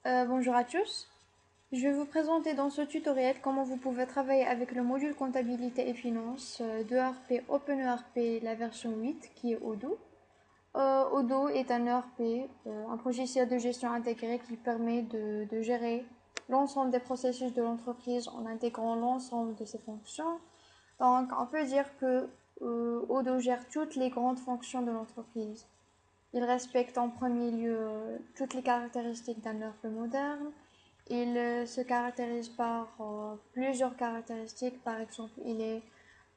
Bonjour à tous. Je vais vous présenter dans ce tutoriel comment vous pouvez travailler avec le module comptabilité et finance de ERP OpenERP, la version 8 qui est Odoo. Odoo est un ERP, un logiciel de gestion intégré qui permet de gérer l'ensemble des processus de l'entreprise en intégrant l'ensemble de ses fonctions. Donc, on peut dire que Odoo gère toutes les grandes fonctions de l'entreprise. Il respecte en premier lieu toutes les caractéristiques d'un ERP moderne. Il se caractérise par plusieurs caractéristiques. Par exemple, il est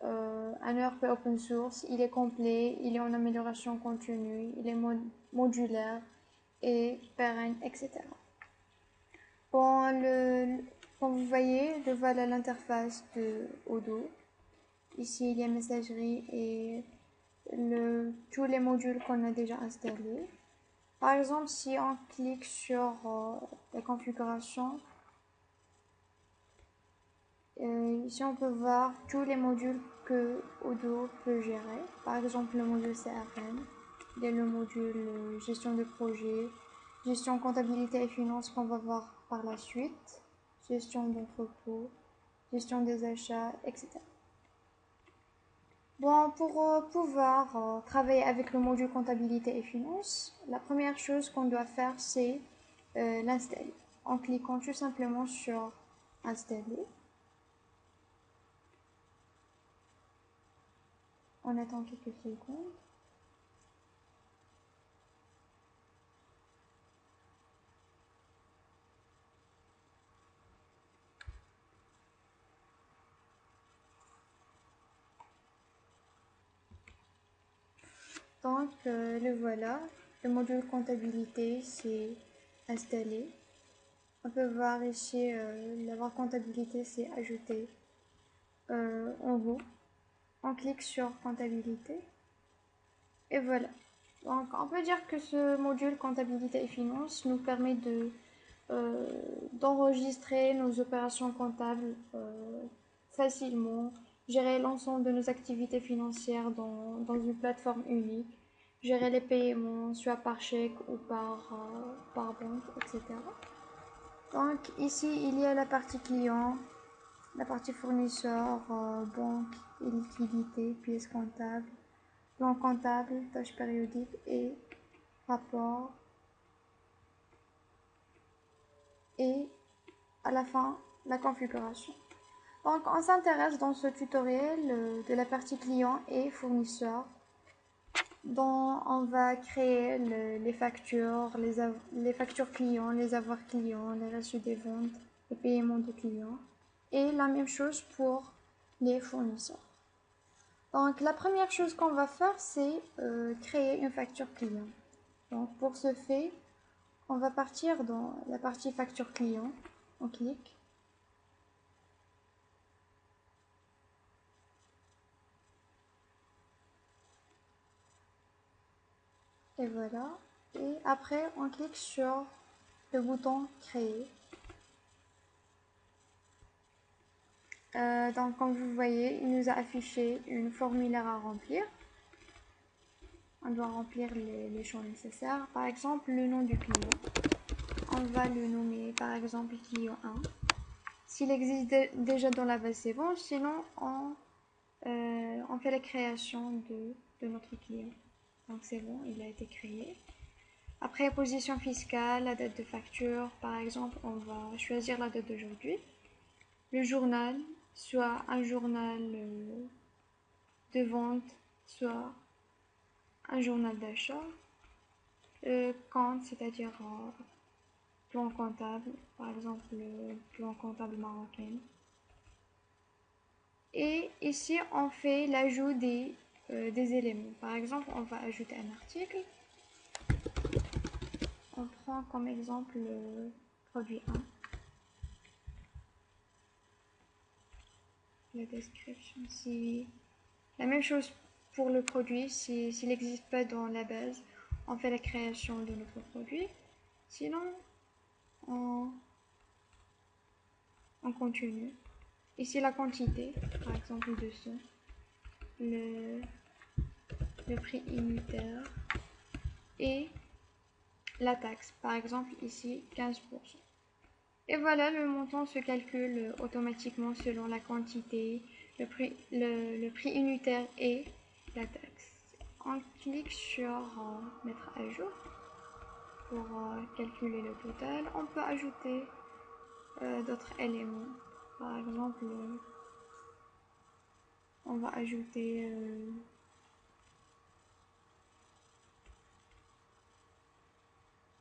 un ERP open source, il est complet, il est en amélioration continue, il est modulaire et pérenne, etc. Bon, comme vous voyez, voilà l'interface de Odoo. Ici, il y a messagerie et tous les modules qu'on a déjà installés. Par exemple, si on clique sur la configuration, ici on peut voir tous les modules que Odoo peut gérer. Par exemple, le module CRM, il y a le module gestion de projet, gestion comptabilité et finance qu'on va voir par la suite, gestion d'entrepôt, gestion des achats, etc. Bon, pour pouvoir travailler avec le module comptabilité et finance, la première chose qu'on doit faire, c'est l'installer. En cliquant tout simplement sur installer, on attend quelques secondes. Donc le voilà, le module comptabilité c'est installé. On peut voir ici la barre comptabilité c'est ajouté en haut. On clique sur comptabilité et voilà. Donc on peut dire que ce module comptabilité et finance nous permet d'enregistrer nos opérations comptables facilement, gérer l'ensemble de nos activités financières dans une plateforme unique, gérer les paiements soit par chèque ou par banque, etc. Donc ici il y a la partie client, la partie fournisseur, banque et liquidité, pièces comptables, plan comptable, tâches périodiques et rapport. Et à la fin, la configuration. Donc, on s'intéresse dans ce tutoriel de la partie client et fournisseur, dont on va créer les factures, les factures clients, les avoirs clients, les reçus des ventes, les paiements de clients, et la même chose pour les fournisseurs. Donc, la première chose qu'on va faire, c'est créer une facture client. Donc, pour ce fait, on va partir dans la partie facture client. On clique. Et voilà. Et après, on clique sur le bouton créer. Donc, comme vous voyez, il nous a affiché une formulaire à remplir. On doit remplir les champs nécessaires. Par exemple, le nom du client. On va le nommer, par exemple, client 1. S'il existe déjà dans la base, c'est bon. Sinon, on fait la création de notre client. Donc, c'est bon, il a été créé. Après, position fiscale, la date de facture. Par exemple, on va choisir la date d'aujourd'hui. Le journal, soit un journal de vente, soit un journal d'achat. Compte, c'est-à-dire plan comptable, par exemple le plan comptable marocain. Et ici, on fait l'ajout des éléments. Par exemple, on va ajouter un article. On prend comme exemple le produit 1. La description, c'est la même chose pour le produit. S'il n'existe pas dans la base, on fait la création de notre produit. Sinon, on continue. Ici, la quantité, par exemple 200. Le prix unitaire et la taxe. Par exemple, ici, 15%. Et voilà, le montant se calcule automatiquement selon la quantité, le prix unitaire et la taxe. On clique sur mettre à jour pour calculer le total. On peut ajouter d'autres éléments. Par exemple, on va ajouter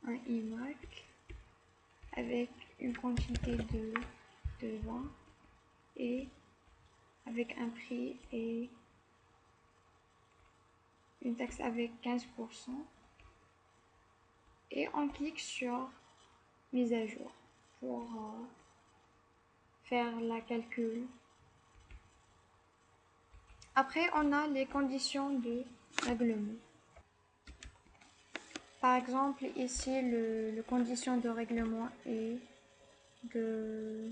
un iMac avec une quantité de 20 et avec un prix et une taxe avec 15%. Et on clique sur mise à jour pour faire la calcul. Après, on a les conditions de règlement. Par exemple, ici, le condition de règlement est de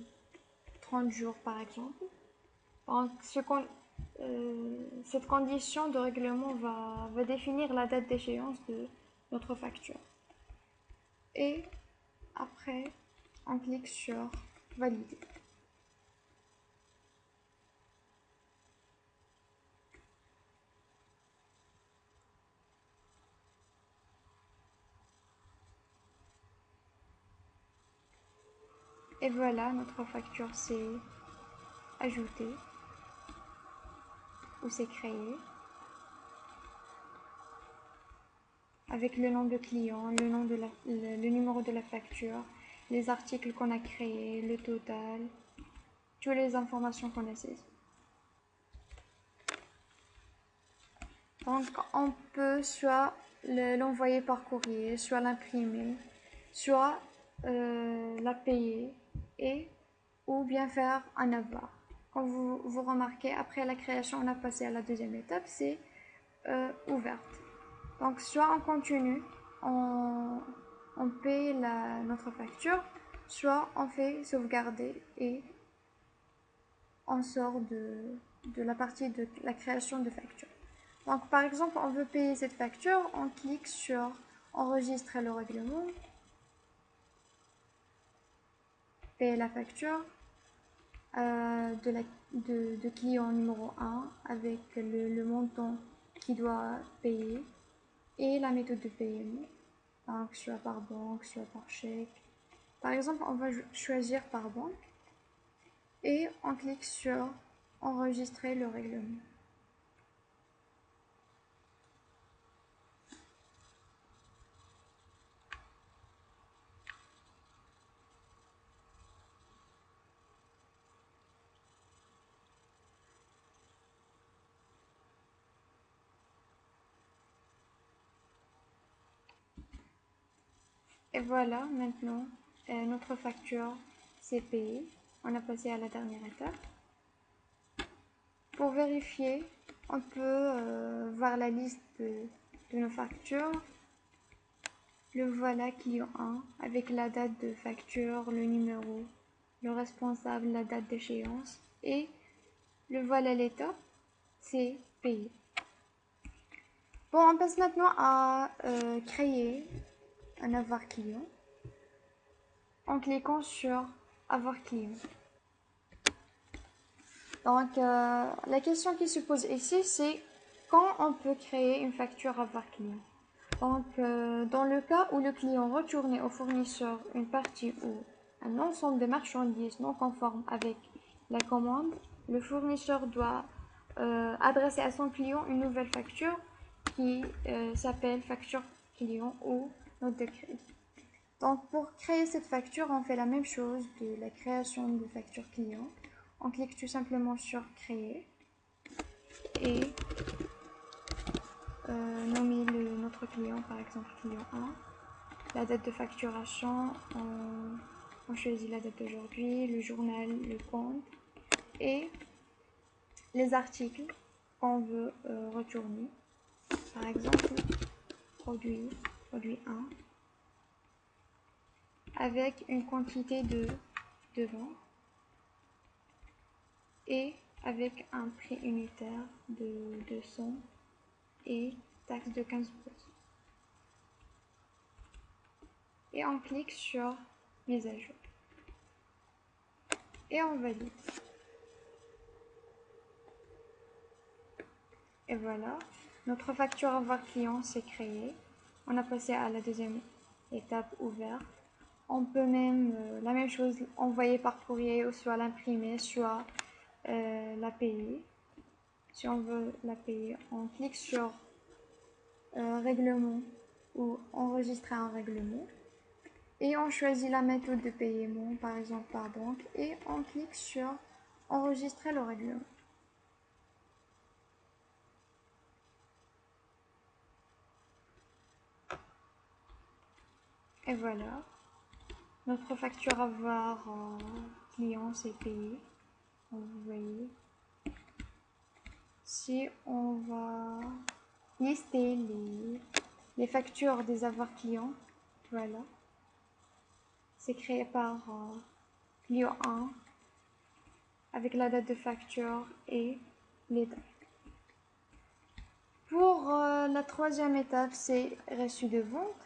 30 jours, par exemple. Donc, cette condition de règlement va définir la date d'échéance de notre facture. Et après, on clique sur valider. Et voilà, notre facture s'est ajoutée ou s'est créée avec le nom de client, le numéro de la facture, les articles qu'on a créés, le total, toutes les informations qu'on a saisies. Donc, on peut soit l'envoyer par courrier, soit l'imprimer, soit la payer ou bien faire un avoir. Comme vous remarquez, après la création, on a passé à la deuxième étape, c'est ouverte. Donc, soit on continue, on paye notre facture, soit on fait sauvegarder et on sort de la partie de la création de facture. Donc, par exemple, on veut payer cette facture, on clique sur enregistrer le règlement, payer la facture de client numéro 1 avec le montant qu'il doit payer et la méthode de paiement, donc soit par banque, soit par chèque. Par exemple, on va choisir par banque et on clique sur enregistrer le règlement. Et voilà, maintenant, notre facture s'est payée. On a passé à la dernière étape. Pour vérifier, on peut voir la liste de nos factures. Le voilà client 1 avec la date de facture, le numéro, le responsable, la date d'échéance. Et le voilà l'état, c'est payé. Bon, on passe maintenant à créer un avoir client en cliquant sur avoir client. Donc, la question qui se pose ici, c'est quand on peut créer une facture avoir client. Donc, dans le cas où le client retournait au fournisseur une partie ou un ensemble de marchandises non conformes avec la commande, le fournisseur doit adresser à son client une nouvelle facture qui s'appelle facture client ou note de crédit. Donc, pour créer cette facture, on fait la même chose de la création de facture client. On clique tout simplement sur créer et nommer notre client, par exemple client 1. La date de facturation, on choisit la date d'aujourd'hui, le journal, le compte et les articles qu'on veut retourner. Par exemple, produit 1 avec une quantité de 20 et avec un prix unitaire de 200 et taxe de 15%. et on clique sur mise à jour et on valide. Et voilà, notre facture avoir client s'est créée. On a passé à la deuxième étape ouverte. On peut même la même chose envoyer par courrier ou soit l'imprimer, soit la payer. Si on veut la payer, on clique sur règlement ou enregistrer un règlement et on choisit la méthode de paiement, par exemple par banque, et on clique sur enregistrer le règlement. Et voilà, notre facture avoir client c'est payé. Comme vous voyez, si on va lister les factures des avoirs clients, voilà, c'est créé par client 1 avec la date de facture et les dates. Pour la troisième étape, c'est reçu de vente.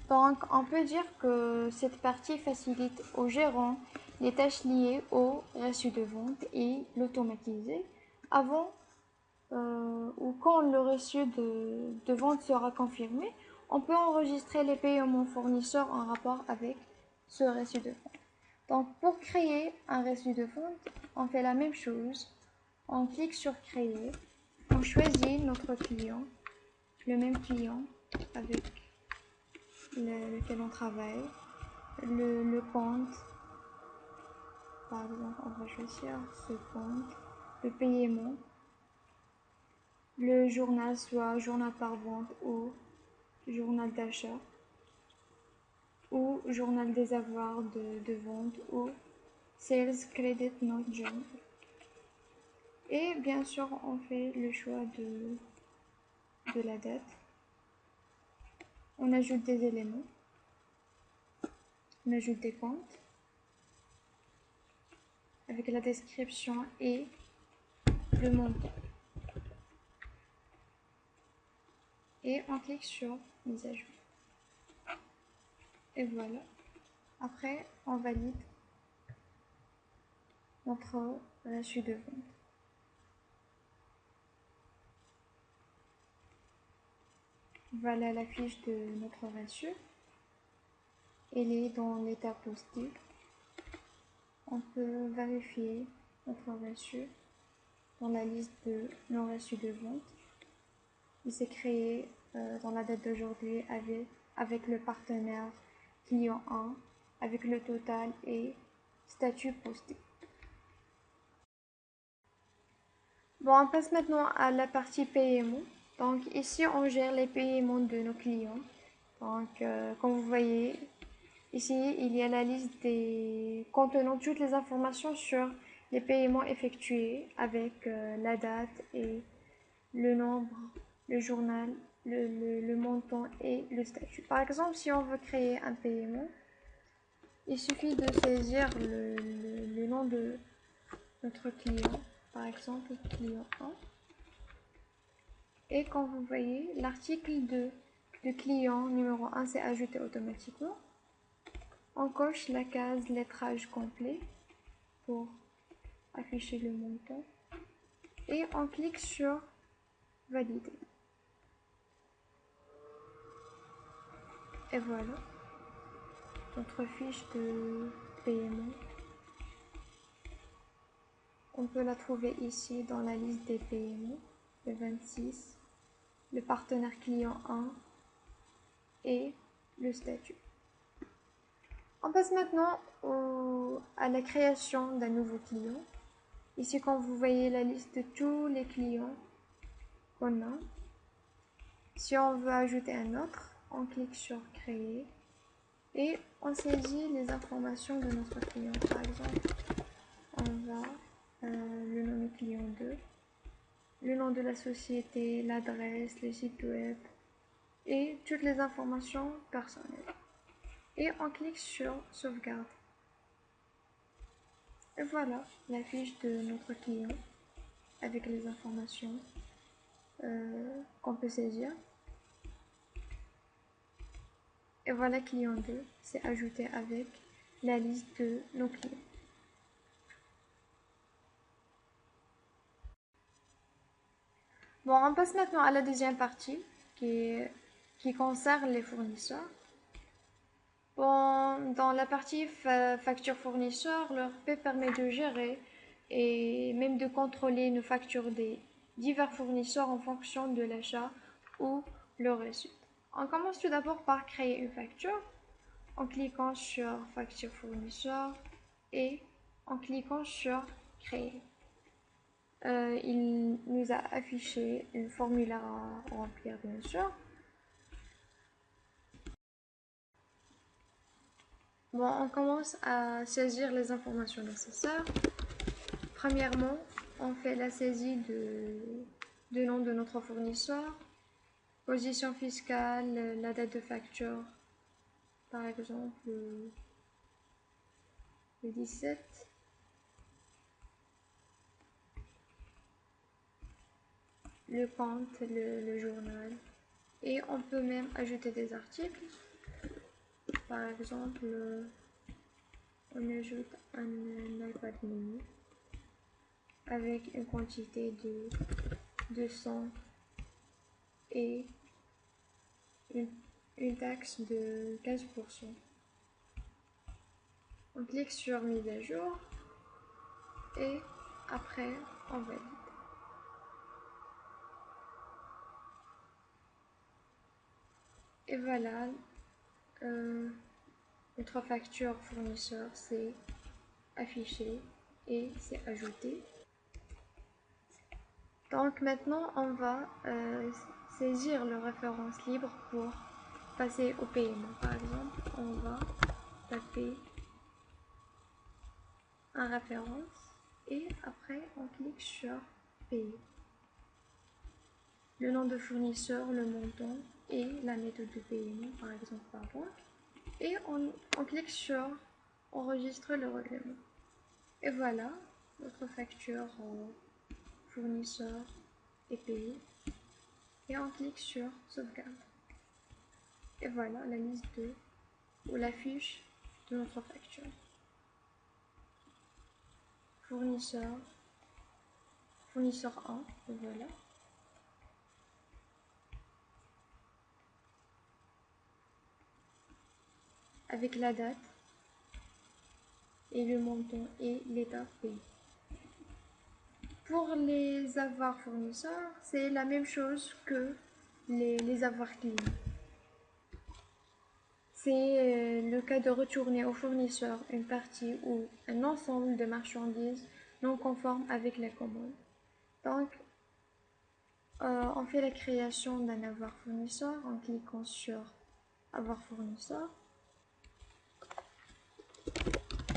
Donc, on peut dire que cette partie facilite au gérant les tâches liées au reçu de vente et l'automatiser avant ou quand le reçu de vente sera confirmé. On peut enregistrer les paiements fournisseurs en rapport avec ce reçu de vente. Donc, pour créer un reçu de vente, on fait la même chose. On clique sur créer, on choisit notre client, le même client avec lequel on travaille, le compte, par exemple, on va choisir ce compte, le paiement, le journal, soit journal par vente ou journal d'achat, ou journal des avoirs de vente, ou Sales Credit Note Journal. Et bien sûr, on fait le choix de la date. On ajoute des éléments. On ajoute des comptes avec la description et le montant. Et on clique sur mise à jour. Et voilà. Après, on valide notre reçu de vente. Voilà la fiche de notre reçu. Elle est dans l'état posté. On peut vérifier notre reçu dans la liste de nos reçus de vente. Il s'est créé dans la date d'aujourd'hui avec le partenaire client 1, avec le total et statut posté. Bon, on passe maintenant à la partie paiement. Donc ici, on gère les paiements de nos clients. Donc, comme vous voyez, ici, il y a la liste contenant toutes les informations sur les paiements effectués avec la date et le nombre, le journal, le montant et le statut. Par exemple, si on veut créer un paiement, il suffit de saisir le nom de notre client, par exemple client 1. Et comme vous voyez, l'article de client numéro 1 s'est ajouté automatiquement. On coche la case lettrage complet pour afficher le montant et on clique sur valider. Et voilà, notre fiche de paiement. On peut la trouver ici dans la liste des paiements, le 26, le partenaire client 1 et le statut. On passe maintenant à la création d'un nouveau client. Ici, quand vous voyez la liste de tous les clients qu'on a, si on veut ajouter un autre, on clique sur créer et on saisit les informations de notre client. Par exemple, on va le nommer client 2, le nom de la société, l'adresse, le site web et toutes les informations personnelles. Et on clique sur sauvegarde. Et voilà la fiche de notre client avec les informations qu'on peut saisir. Et voilà, client 2, c'est ajouté avec la liste de nos clients. Bon, on passe maintenant à la deuxième partie qui concerne les fournisseurs. Bon, dans la partie facture fournisseur, l'ERP permet de gérer et même de contrôler nos factures des divers fournisseurs en fonction de l'achat ou le reçu. On commence tout d'abord par créer une facture en cliquant sur facture fournisseur et en cliquant sur créer. Il nous a affiché une formulaire à remplir, bien sûr. Bon, on commence à saisir les informations nécessaires. Premièrement, on fait la saisie de nom de notre fournisseur, position fiscale, la date de facture, par exemple le 17, le compte, le journal. Et on peut même ajouter des articles. Par exemple, on ajoute un iPad mini avec une quantité de 200 et une taxe de 15%. On clique sur mise à jour et après on valide. Et voilà, notre facture fournisseur s'est affichée et s'est ajoutée. Donc maintenant on va saisir le référence libre pour passer au paiement. Par exemple, on va taper un référence et après on clique sur payer. Le nom de fournisseur, le montant et la méthode de paiement, par exemple par banque. Et on clique sur enregistrer le règlement. Et voilà, notre facture fournisseur est payée. Et on clique sur sauvegarde. Et voilà la liste ou la fiche de notre facture. Fournisseur 1, et voilà. Avec la date et le montant et l'état payé. Pour les avoirs fournisseurs, c'est la même chose que les avoirs clients. C'est le cas de retourner au fournisseur une partie ou un ensemble de marchandises non conformes avec la commande. Donc, on fait la création d'un avoir fournisseur en cliquant sur avoir fournisseur.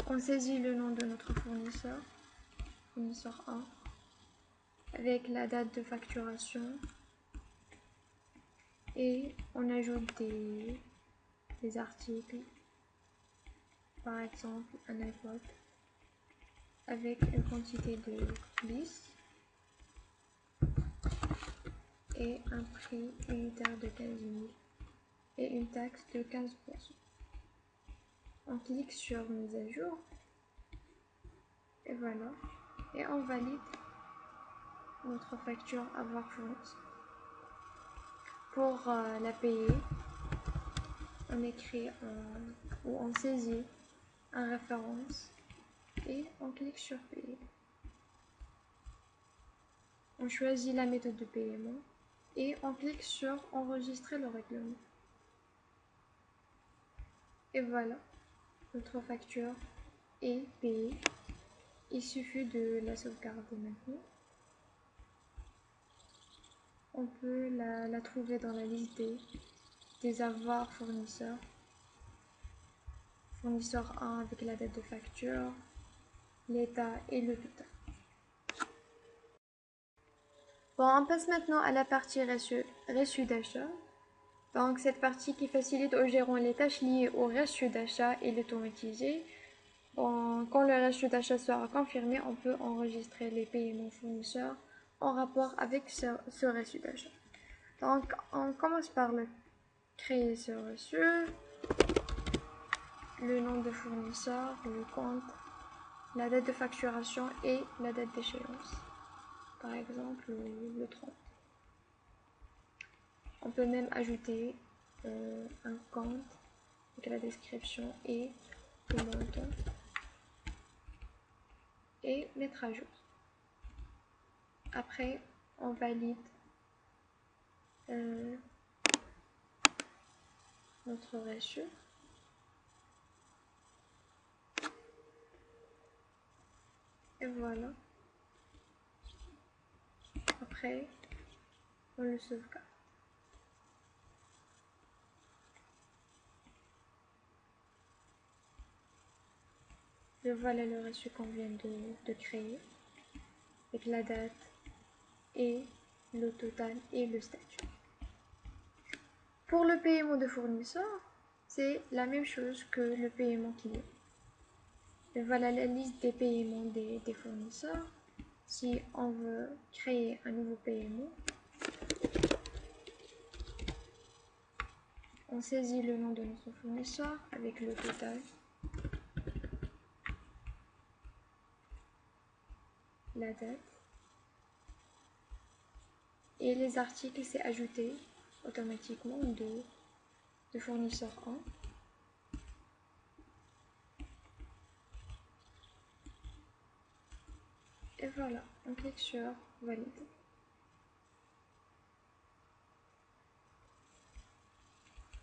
On saisit le nom de notre fournisseur, fournisseur 1, avec la date de facturation et on ajoute des articles, par exemple un iPod avec une quantité de 10 et un prix unitaire de 15 000 et une taxe de 15%. On clique sur mise à jour et voilà, et on valide notre facture avoir fournisseur. Pour la payer, on écrit ou on saisit un référence et on clique sur payer. On choisit la méthode de paiement et on clique sur enregistrer le règlement. Et voilà, notre facture est payée. Il suffit de la sauvegarder maintenant. On peut la trouver dans la liste des avoirs fournisseurs. Fournisseur 1 avec la date de facture, l'état et le total. Bon, on passe maintenant à la partie reçu d'achat. Donc, cette partie qui facilite au gérant les tâches liées au reçu d'achat et l'automatiser. Bon, quand le reçu d'achat sera confirmé, on peut enregistrer les paiements fournisseurs en rapport avec ce reçu d'achat. Donc, on commence par créer ce reçu. le nom de fournisseur, le compte, la date de facturation et la date d'échéance. Par exemple, le 30. On peut même ajouter un compte avec la description et le montant et mettre à jour. Après, on valide notre reçu. Et voilà. Après, on le sauvegarde. Et voilà le reçu qu'on vient de créer, avec la date et le total et le statut. Pour le paiement de fournisseur, c'est la même chose que le paiement client. Et voilà la liste des paiements des fournisseurs. Si on veut créer un nouveau paiement, on saisit le nom de notre fournisseur avec le total, la date, et les articles, c'est ajouté automatiquement de fournisseur 1. Et voilà, on clique sur valider.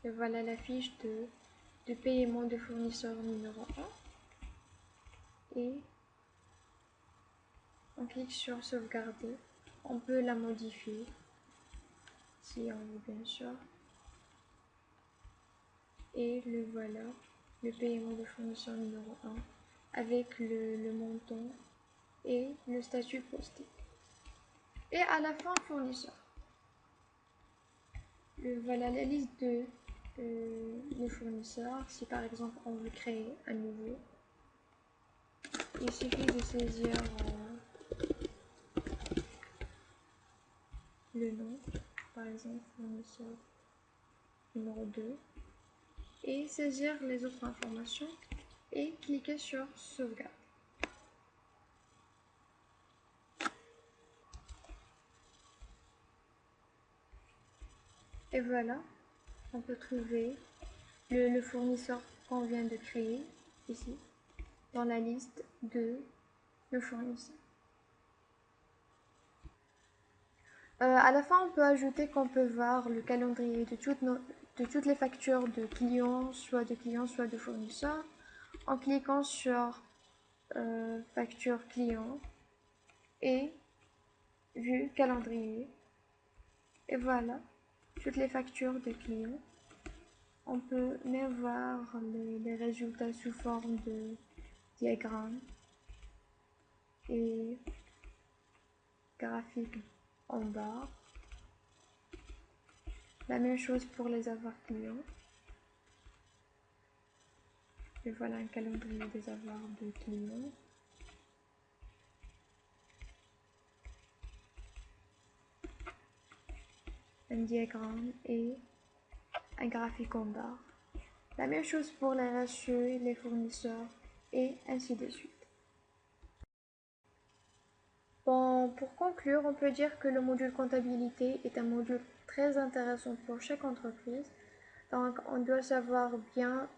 Et voilà la fiche de paiement de fournisseur numéro 1. Et on clique sur sauvegarder. On peut la modifier si on veut, bien sûr. Et le voilà, le paiement de fournisseur numéro 1 avec le montant et le statut posté. Et à la fin, fournisseur. Voilà la liste de nos fournisseurs. Si par exemple on veut créer un nouveau, il suffit de saisir le nom, par exemple fournisseur numéro 2, et saisir les autres informations et cliquer sur sauvegarde. Et voilà, on peut trouver le fournisseur qu'on vient de créer ici, dans la liste de nos fournisseurs. À la fin, on peut ajouter qu'on peut voir le calendrier de toutes les factures de clients, soit de fournisseurs, en cliquant sur facture client et vue calendrier. Et voilà, toutes les factures de clients. On peut même voir les résultats sous forme de diagramme et graphique en bas. La même chose pour les avoirs clients. Et voilà un calendrier des avoirs de clients. Un diagramme et un graphique en bas. La même chose pour les reçus, les fournisseurs et ainsi de suite. Bon, pour conclure, on peut dire que le module comptabilité est un module très intéressant pour chaque entreprise. Donc, on doit savoir bien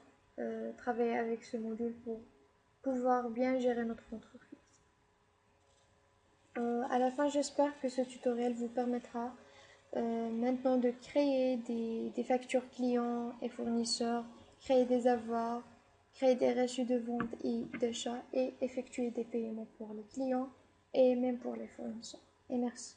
travailler avec ce module pour pouvoir bien gérer notre entreprise. À la fin, j'espère que ce tutoriel vous permettra maintenant de créer des factures clients et fournisseurs, créer des avoirs, créer des reçus de vente et d'achat et effectuer des paiements pour les clients et même pour les fournisseurs. Et merci.